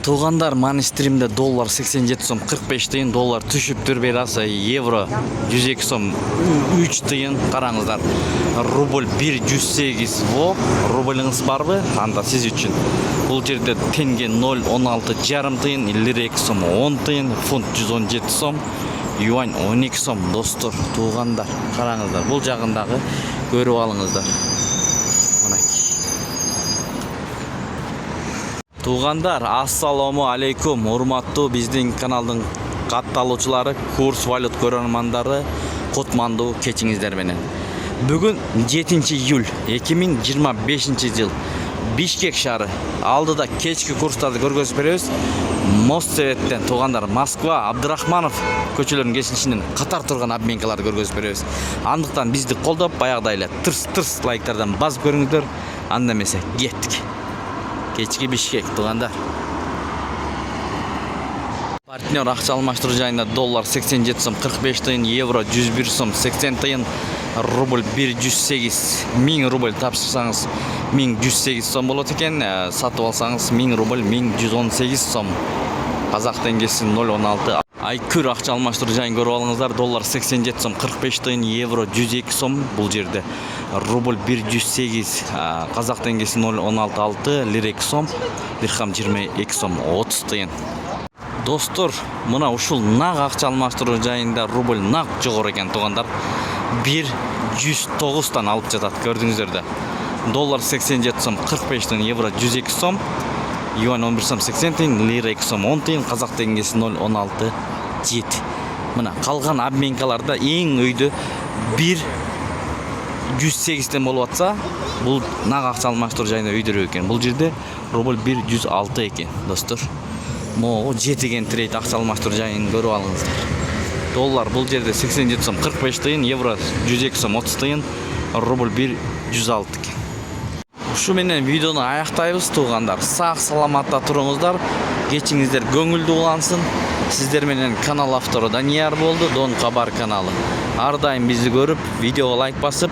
Туғандар манистримде доллар 87 сом 45 тиын, доллар түшүптүр берасы, евро 102 сом 3 тиын. Караңыздар, рубль 108 во, рубльыңыз барбы? Анда сиз үчүн. Бул жерде тенге 0,16 жарым тиын, лира 2 сом 10 тиын, фунт 117 сом, юань 12 сом. Достор, туғандар, караңыздар, бул жагындагы көрүп алыңыздар. Туғандар, ассаламу алейкум, урматтуу биздин каналдын катталуучулары, курс валют көрөрмандары, котмандуу кечиңиздер менен. Бүгүн 7 июль 2025 жыл Бишкек шаары алдыда кечки курстарды көргөзүп беребиз. Моссоветтен туғандар, Москва, Абдырахманов көчөлөрүнүн кесинишинен катар турган обменкаларды көргөзүп беребиз. Андыктан бизди колдоп, баягыдай эле тырс лайктардан басып көрүңүздөр. Анда эмесе кеттик. Кечки Бишкек, туғандар. Партнер акча алмаштыруу жайында доллар 87 сом 45 тиын, евро 101 сом 80 тиын, рубль 108, 1000 рубль тапшырсаңыз 1108 сом болот экен, сатып алсаңыз 1000 рубль 1118 сом. Казак теңгеси 0,16. Айкүр акча алмаштыруу жайын көрүп алыңыздар. Доллар 87 сом 45 тиын, евро 102 сом бул жерде. Рубль 108, казак теңгеси 0,16, лира 2 сом, дирхам 22 сом 30 тиын. Достор, мына ушул нак акча алмаштыруу жайында рубль нак жогору экен, туғандар. 1,109 алып жатат, көрдүңүздөр да. Доллар 87 сом 45 тиын, евро 102 сом, юань 11 сом 80 тиын, лира 2 сом 10 тиын, казак теңгеси 0,16 7. Мына калган обменкаларда эң өйдө 1,108 болуп атса, бул нак акча алмаштыруу жайында өйдөрөк экен. Бул жерде рубль 1,106 экен, достор. Могу жетиген трейд акча алмаштыруу жайын көрүп алыңыздар. Доллар бул жерде 87 сом 45 тиын, евро 102 сом 30 тиын, рубль 1,106 экен. Ушу менен видеону аяктайбыз, туғандар. Сак саламатта туруңуздар. Кечиңиздер көңүлдүү улансын. Сиздер менен канал автору Данияр болду, Дон Кабар каналы. Ар дайым бизди көрүп, видеого лайк басып,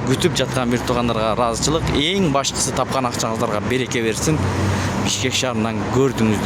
күтүп жаткан бир туғандарга ыраазычылык. Эң башкысы тапкан акчаңыздарга береке берсин. Бишкек шаарынан көрдүңүздөр.